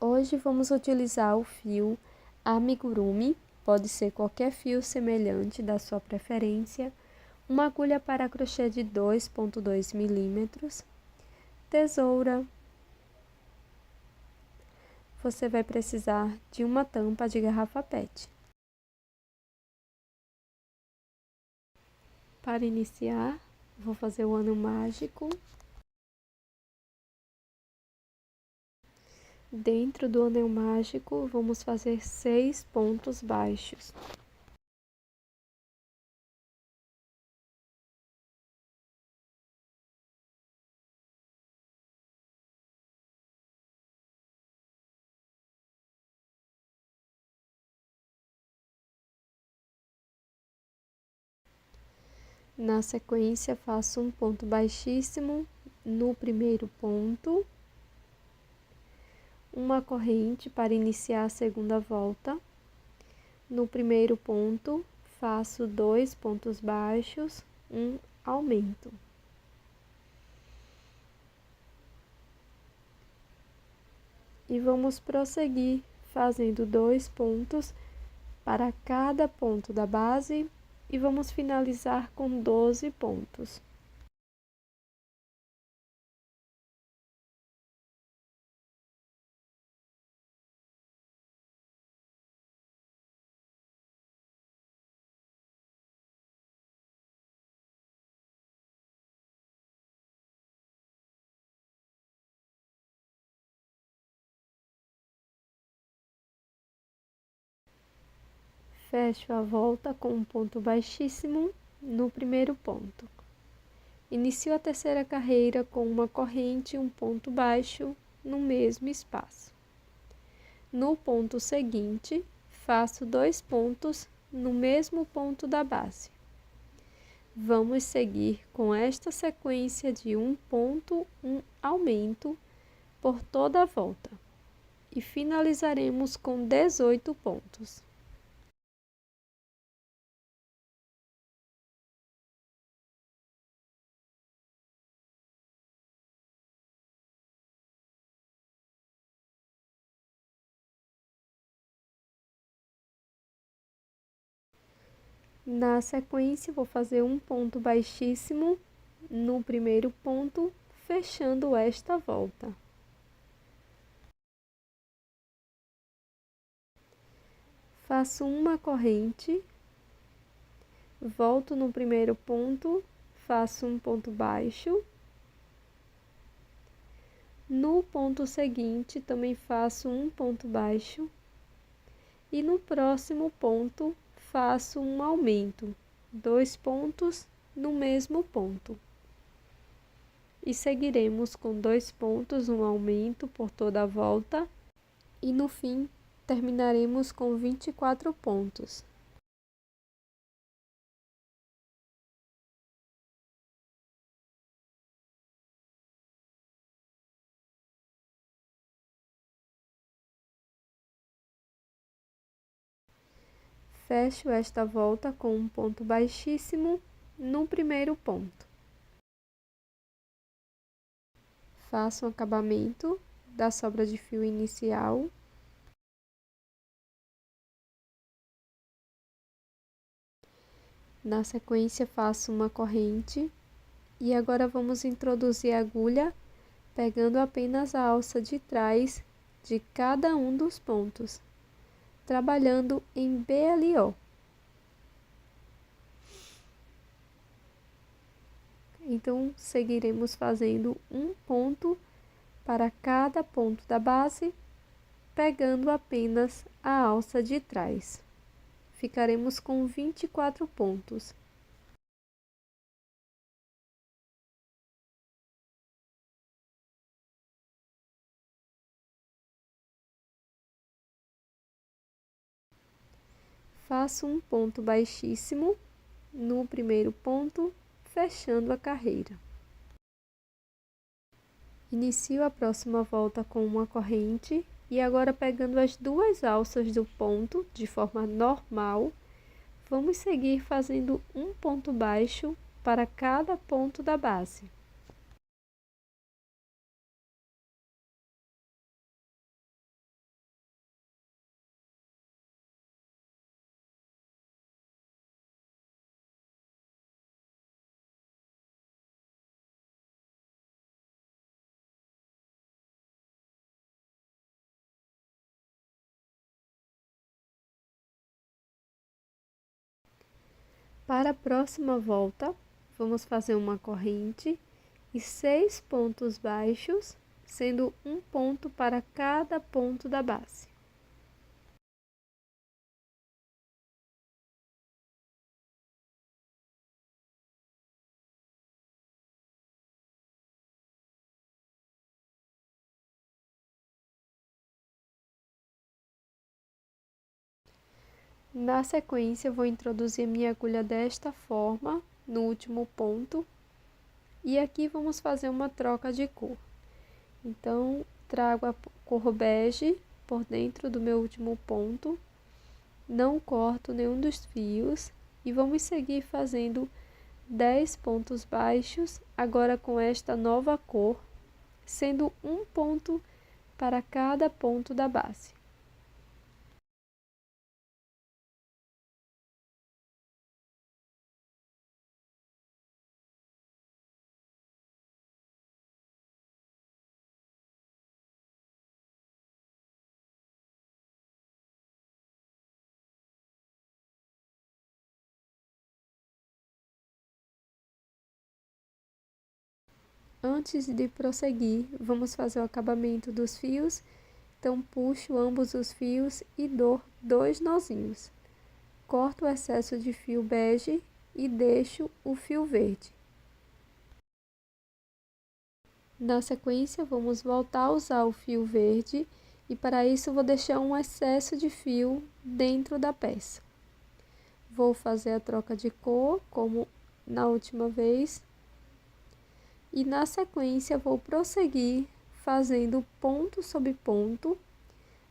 Hoje vamos utilizar o fio amigurumi, pode ser qualquer fio semelhante da sua preferência, uma agulha para crochê de 2,2 milímetros, tesoura. Você vai precisar de uma tampa de garrafa PET. Para iniciar, vou fazer o anel mágico. Dentro do anel mágico, vamos fazer 6 pontos baixos. Na sequência, faço um ponto baixíssimo no primeiro ponto, uma corrente para iniciar a segunda volta. No primeiro ponto, faço 2 pontos baixos, um aumento. E vamos prosseguir fazendo 2 pontos para cada ponto da base e vamos finalizar com 12 pontos. Fecho a volta com um ponto baixíssimo no primeiro ponto. Inicio a terceira carreira com uma corrente e um ponto baixo no mesmo espaço. No ponto seguinte, faço 2 pontos no mesmo ponto da base. Vamos seguir com esta sequência de um ponto, um aumento por toda a volta e finalizaremos com 18 pontos. Na sequência, vou fazer um ponto baixíssimo no primeiro ponto, fechando esta volta. Faço uma corrente, volto no primeiro ponto, faço um ponto baixo. No ponto seguinte, também faço um ponto baixo. E no próximo ponto, faço um aumento, 2 pontos no mesmo ponto. E seguiremos com 2 pontos, um aumento por toda a volta. E no fim, terminaremos com 24 pontos. Fecho esta volta com um ponto baixíssimo no primeiro ponto. Faço um acabamento da sobra de fio inicial. Na sequência, faço uma corrente e agora vamos introduzir a agulha, pegando apenas a alça de trás de cada um dos pontos, trabalhando em BLO. Então, seguiremos fazendo um ponto para cada ponto da base, pegando apenas a alça de trás. Ficaremos com 24 pontos. Faço um ponto baixíssimo no primeiro ponto, fechando a carreira. Inicio a próxima volta com uma corrente e agora pegando as 2 alças do ponto de forma normal, vamos seguir fazendo um ponto baixo para cada ponto da base. Para a próxima volta, vamos fazer uma corrente e 6 pontos baixos, sendo um ponto para cada ponto da base. Na sequência, vou introduzir minha agulha desta forma, no último ponto, e aqui vamos fazer uma troca de cor. Então, trago a cor bege por dentro do meu último ponto, não corto nenhum dos fios e vamos seguir fazendo 10 pontos baixos, agora com esta nova cor, sendo um ponto para cada ponto da base. Antes de prosseguir, vamos fazer o acabamento dos fios, então puxo ambos os fios e dou 2 nozinhos. Corto o excesso de fio bege e deixo o fio verde. Na sequência, vamos voltar a usar o fio verde e para isso vou deixar um excesso de fio dentro da peça. Vou fazer a troca de cor, como na última vez. E na sequência vou prosseguir fazendo ponto sobre ponto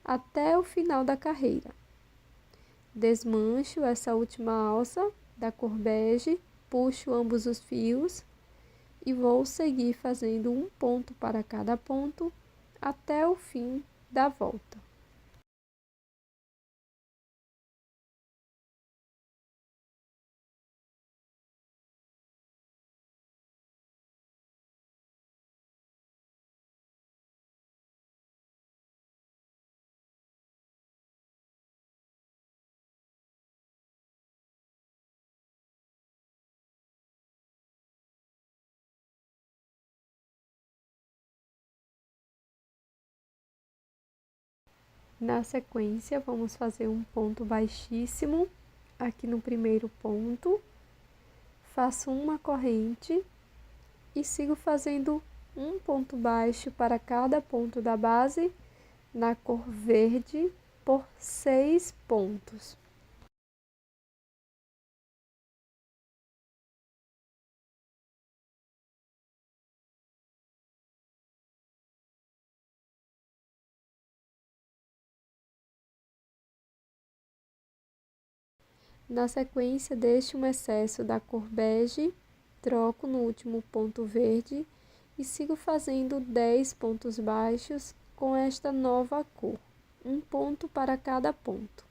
até o final da carreira. Desmancho essa última alça da cor bege, puxo ambos os fios e vou seguir fazendo um ponto para cada ponto até o fim da volta. Na sequência, vamos fazer um ponto baixíssimo aqui no primeiro ponto. Faço uma corrente e sigo fazendo um ponto baixo para cada ponto da base na cor verde por 6 pontos. Na sequência, deixo um excesso da cor bege, troco no último ponto verde e sigo fazendo 10 pontos baixos com esta nova cor, um ponto para cada ponto.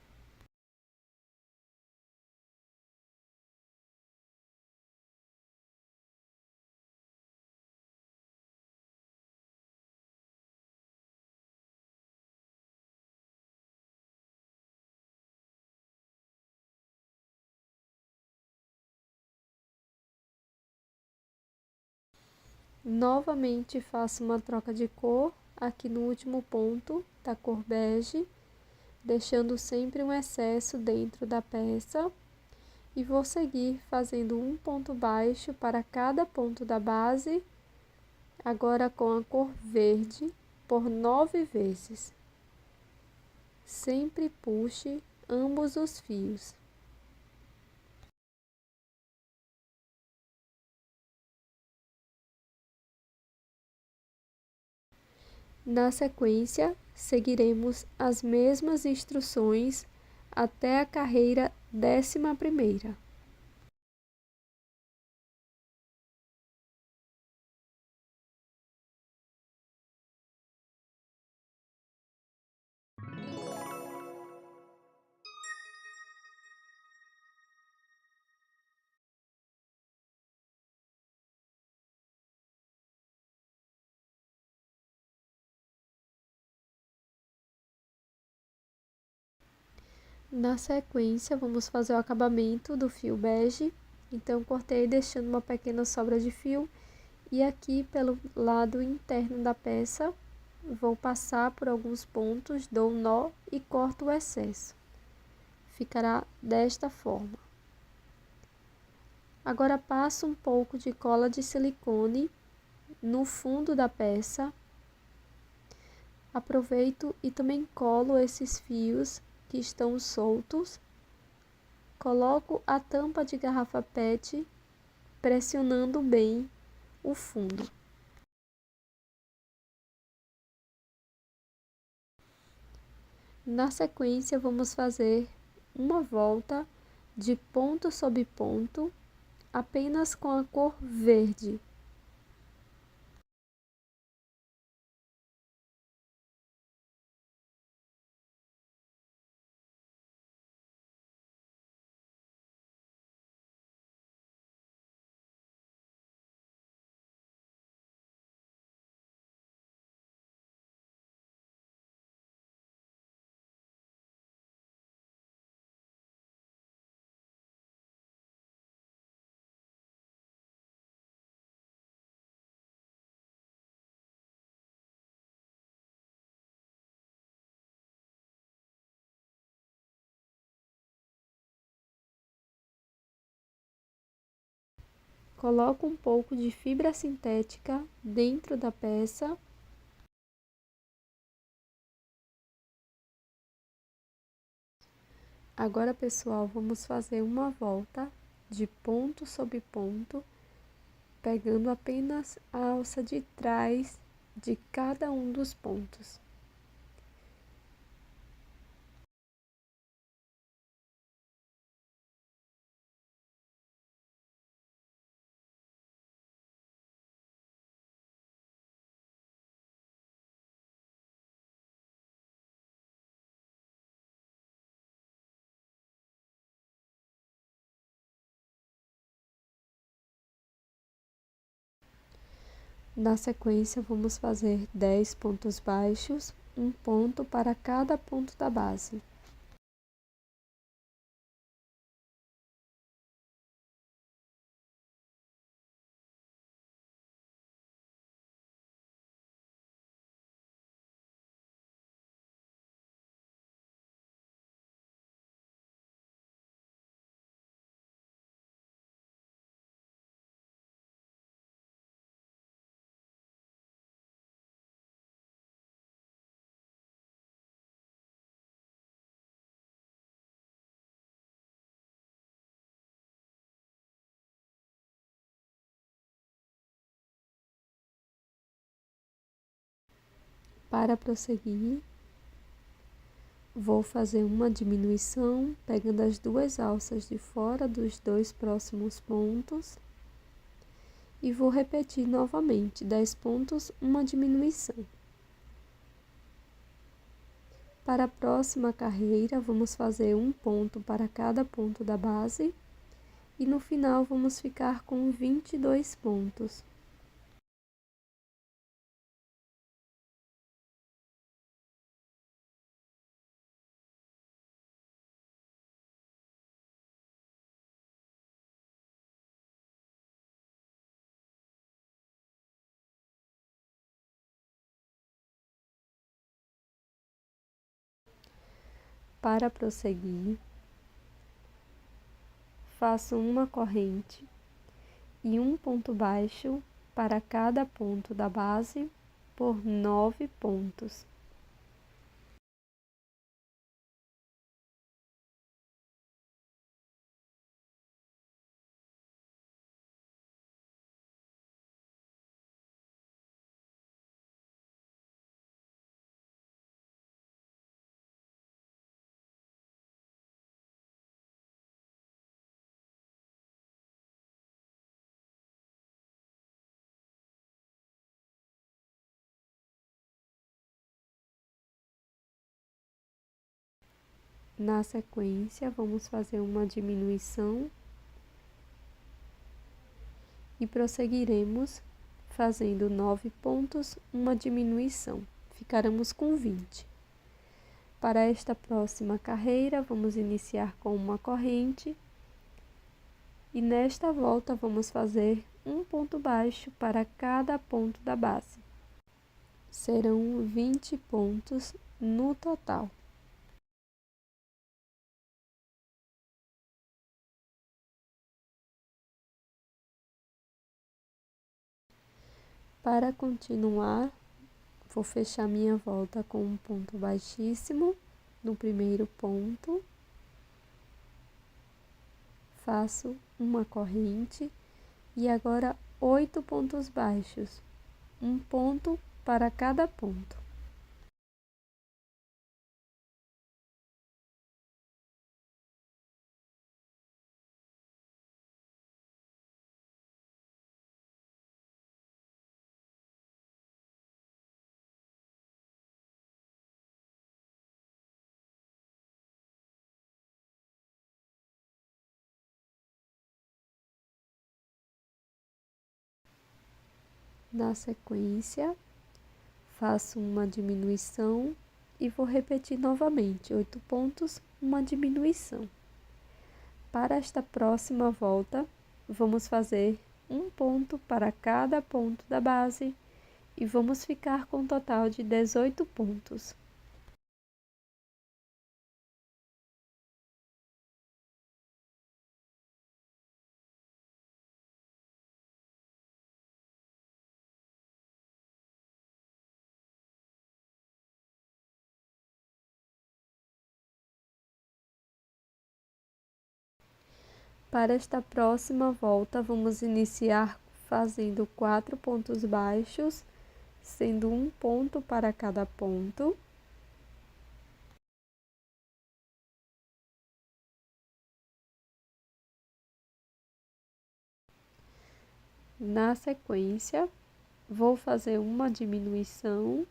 Novamente faço uma troca de cor aqui no último ponto da cor bege, deixando sempre um excesso dentro da peça e vou seguir fazendo um ponto baixo para cada ponto da base, agora com a cor verde por 9 vezes. Sempre puxe ambos os fios. Na sequência, seguiremos as mesmas instruções até a carreira 11ª. Na sequência, vamos fazer o acabamento do fio bege Então, cortei deixando uma pequena sobra de fio e aqui pelo lado interno da peça, vou passar por alguns pontos, dou um nó e corto o excesso. Ficará desta forma. Agora passo um pouco de cola de silicone no fundo da peça. Aproveito e também colo esses fios que estão soltos. Coloco a tampa de garrafa PET, pressionando bem o fundo. Na sequência, vamos fazer uma volta de ponto sobre ponto, apenas com a cor verde. Coloco um pouco de fibra sintética dentro da peça. Agora, pessoal, vamos fazer uma volta de ponto sobre ponto, pegando apenas a alça de trás de cada um dos pontos. Na sequência, vamos fazer 10 pontos baixos, um ponto para cada ponto da base. Para prosseguir, vou fazer uma diminuição, pegando as duas alças de fora dos dois próximos pontos. E vou repetir novamente 10 pontos, uma diminuição. Para a próxima carreira, vamos fazer um ponto para cada ponto da base. E no final, vamos ficar com 22 pontos. Para prosseguir, faço uma corrente e um ponto baixo para cada ponto da base por 9 pontos. Na sequência, vamos fazer uma diminuição e prosseguiremos fazendo 9 pontos, uma diminuição. Ficaremos com 20. Para esta próxima carreira, vamos iniciar com uma corrente E nesta volta vamos fazer um ponto baixo para cada ponto da base. Serão 20 pontos no total. Para continuar, vou fechar minha volta com um ponto baixíssimo no primeiro ponto. Faço uma corrente e agora 8 pontos baixos, um ponto para cada ponto. Na sequência, faço uma diminuição e vou repetir novamente 8 pontos, uma diminuição. Para esta próxima volta, vamos fazer um ponto para cada ponto da base e vamos ficar com um total de 18 pontos. Para esta próxima volta, vamos iniciar fazendo 4 pontos baixos, sendo um ponto para cada ponto. Na sequência, vou fazer uma diminuição.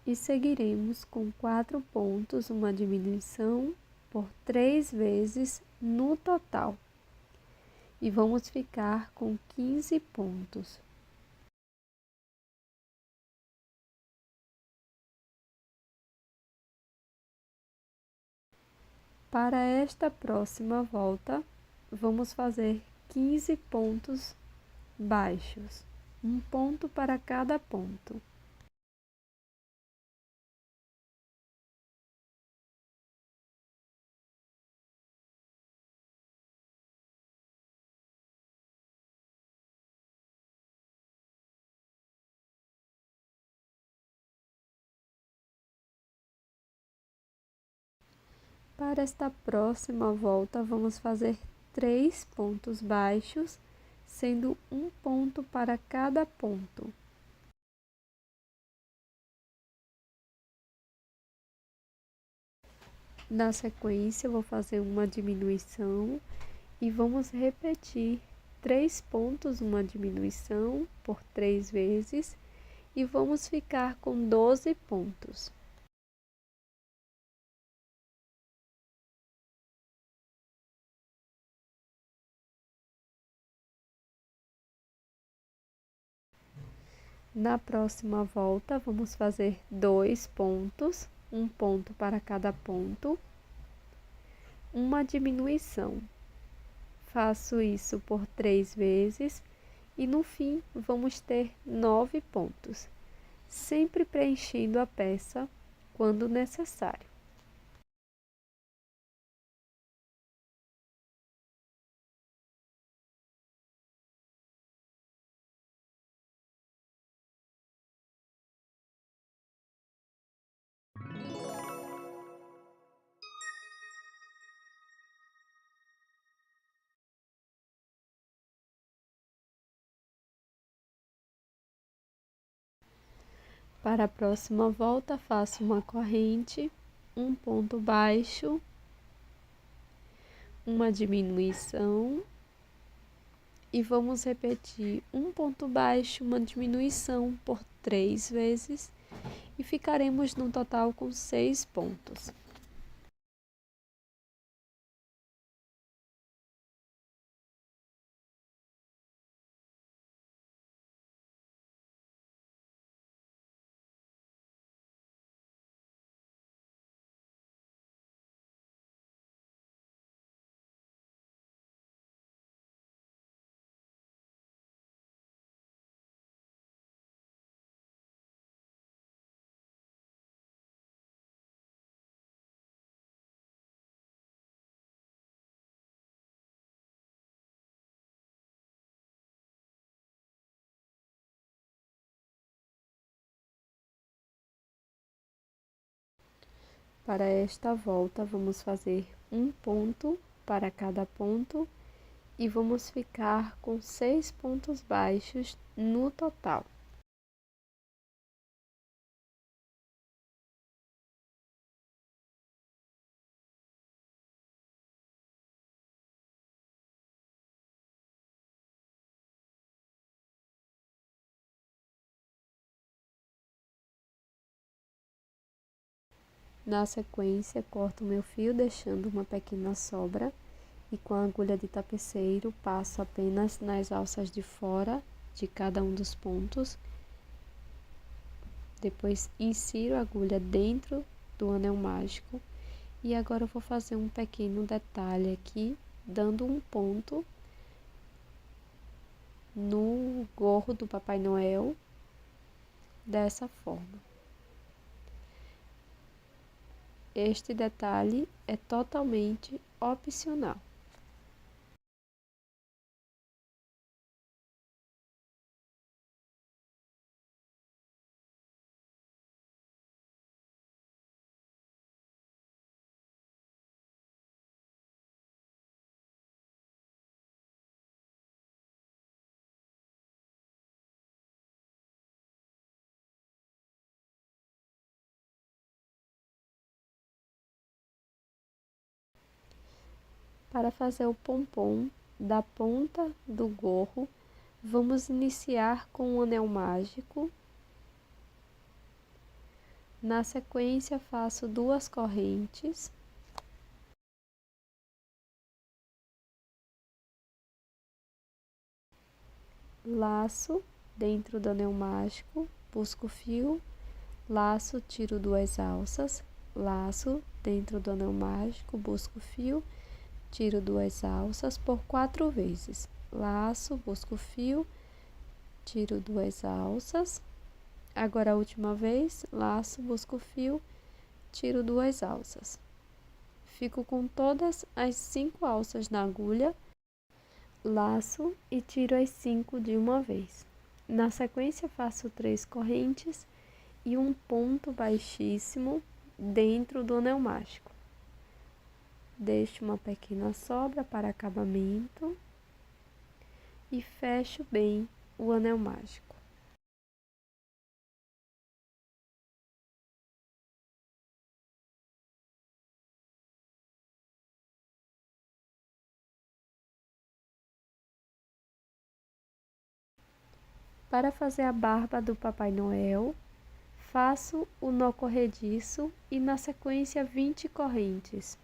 E seguiremos com 4 pontos, uma diminuição por 3 vezes no total. E vamos ficar com 15 pontos. Para esta próxima volta, vamos fazer 15 pontos baixos, um ponto para cada ponto. Para esta próxima volta, vamos fazer 3 pontos baixos, sendo um ponto para cada ponto. Na sequência, vou fazer uma diminuição e vamos repetir 3 pontos, uma diminuição por 3 vezes e vamos ficar com 12 pontos. Na próxima volta, vamos fazer 2 pontos, um ponto para cada ponto, uma diminuição. Faço isso por 3 vezes e no fim vamos ter 9 pontos, sempre preenchendo a peça quando necessário. Para a próxima volta, faço uma corrente, um ponto baixo, uma diminuição e vamos repetir um ponto baixo, uma diminuição por 3 vezes e ficaremos no total com 6 pontos. Para esta volta, vamos fazer um ponto para cada ponto e vamos ficar com 6 pontos baixos no total. Na sequência, corto meu fio deixando uma pequena sobra e com a agulha de tapeceiro passo apenas nas alças de fora de cada um dos pontos. Depois insiro a agulha dentro do anel mágico e agora eu vou fazer um pequeno detalhe aqui, dando um ponto no gorro do Papai Noel, dessa forma. Este detalhe é totalmente opcional. Para fazer o pompom da ponta do gorro, vamos iniciar com um anel mágico. Na sequência, faço 2 correntes. Laço dentro do anel mágico, busco o fio, laço, tiro 2 alças, laço dentro do anel mágico, busco o fio, tiro 2 alças por 4 vezes. Laço, busco o fio, tiro 2 alças. Agora a última vez, laço, busco o fio, tiro 2 alças. Fico com todas as 5 alças na agulha, laço e tiro as 5 de uma vez. Na sequência, faço 3 correntes e um ponto baixíssimo dentro do anel mágico. Deixo uma pequena sobra para acabamento e fecho bem o anel mágico. Para fazer a barba do Papai Noel, faço o nó corrediço e na sequência 20 correntes.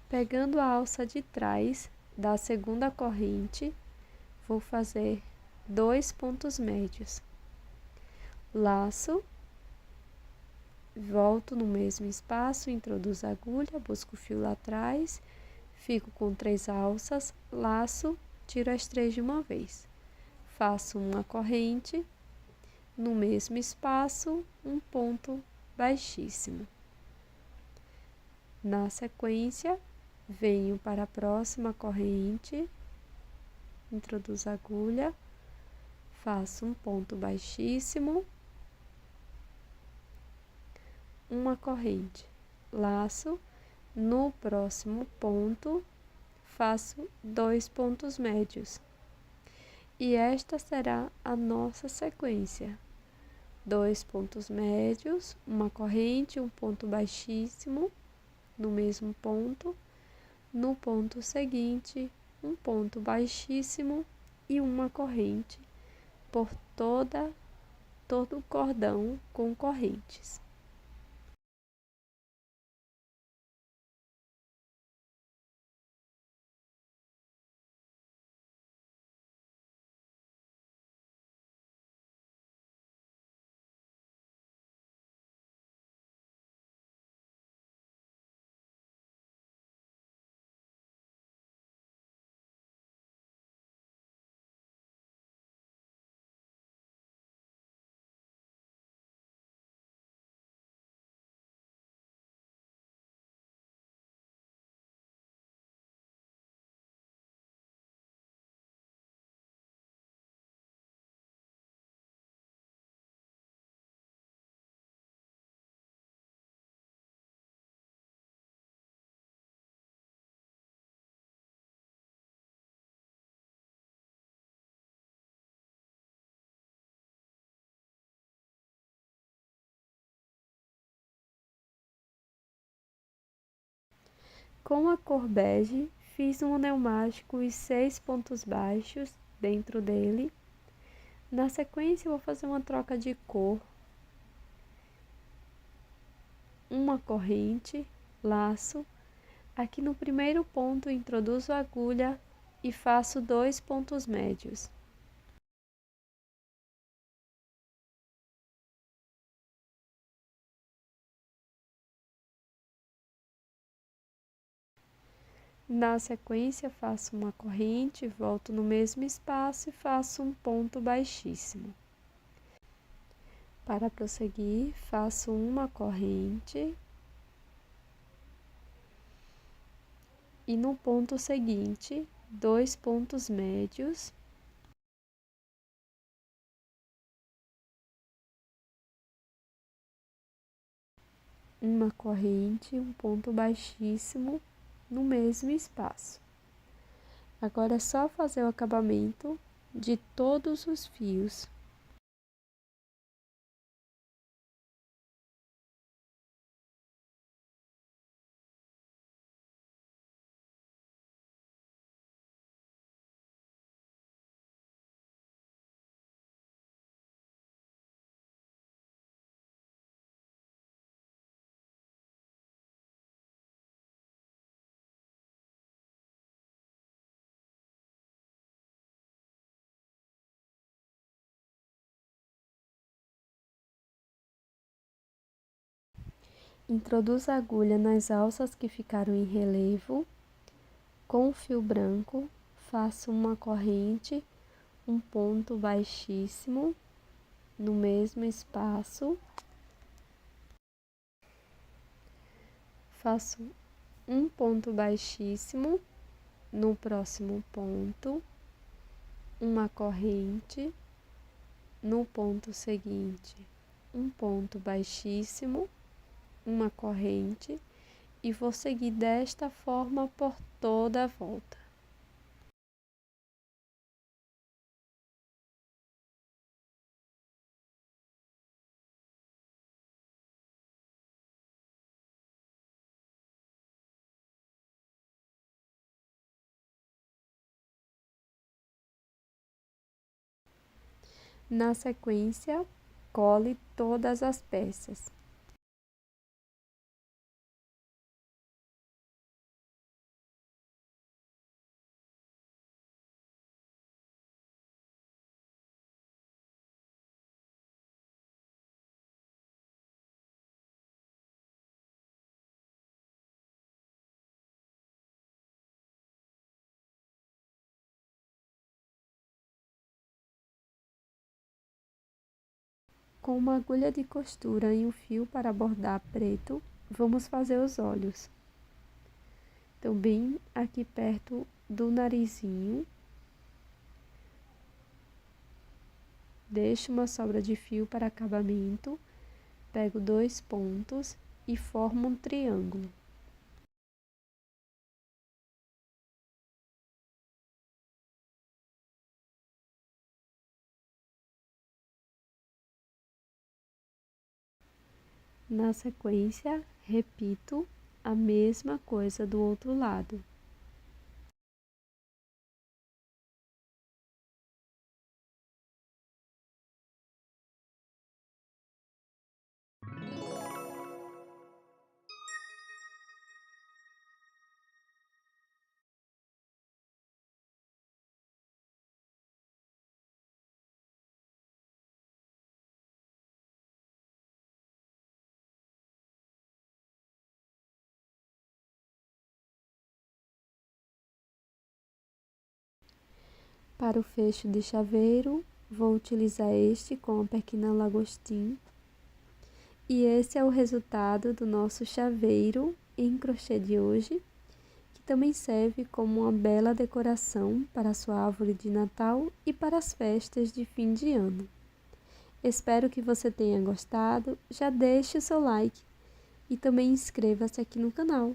Pegando a alça de trás da segunda corrente, vou fazer 2 pontos médios. Laço, volto no mesmo espaço, introduzo a agulha, busco o fio lá atrás, fico com 3 alças, laço, tiro as 3 de uma vez. Faço uma corrente, no mesmo espaço, um ponto baixíssimo. Na sequência, venho para a próxima corrente, introduzo a agulha, faço um ponto baixíssimo, uma corrente, laço, no próximo ponto, faço 2 pontos médios. E esta será a nossa sequência: 2 pontos médios, uma corrente, um ponto baixíssimo, no mesmo ponto, no ponto seguinte, um ponto baixíssimo e uma corrente por todo o cordão com correntes. Com a cor bege, fiz um anel mágico e 6 pontos baixos dentro dele. Na sequência, eu vou fazer uma troca de cor, uma corrente, laço. Aqui no primeiro ponto, introduzo a agulha e faço 2 pontos médios. Na sequência, faço uma corrente, volto no mesmo espaço e faço um ponto baixíssimo. Para prosseguir, faço uma corrente e no ponto seguinte, 2 pontos médios. Uma corrente, um ponto baixíssimo no mesmo espaço. Agora é só fazer o acabamento de todos os fios. Introduzo a agulha nas alças que ficaram em relevo. Com o fio branco, faço uma corrente, um ponto baixíssimo no mesmo espaço. Faço um ponto baixíssimo no próximo ponto, uma corrente, no ponto seguinte, um ponto baixíssimo, uma corrente, e vou seguir desta forma por toda a volta. Na sequência, cole todas as peças. Com uma agulha de costura e um fio para bordar preto, vamos fazer os olhos. Então, bem aqui perto do narizinho, deixo uma sobra de fio para acabamento, pego 2 pontos e formo um triângulo. Na sequência, repito a mesma coisa do outro lado. Para o fecho de chaveiro, vou utilizar este com a pequena lagostim. E esse é o resultado do nosso chaveiro em crochê de hoje, que também serve como uma bela decoração para a sua árvore de Natal e para as festas de fim de ano. Espero que você tenha gostado, já deixe o seu like e também inscreva-se aqui no canal.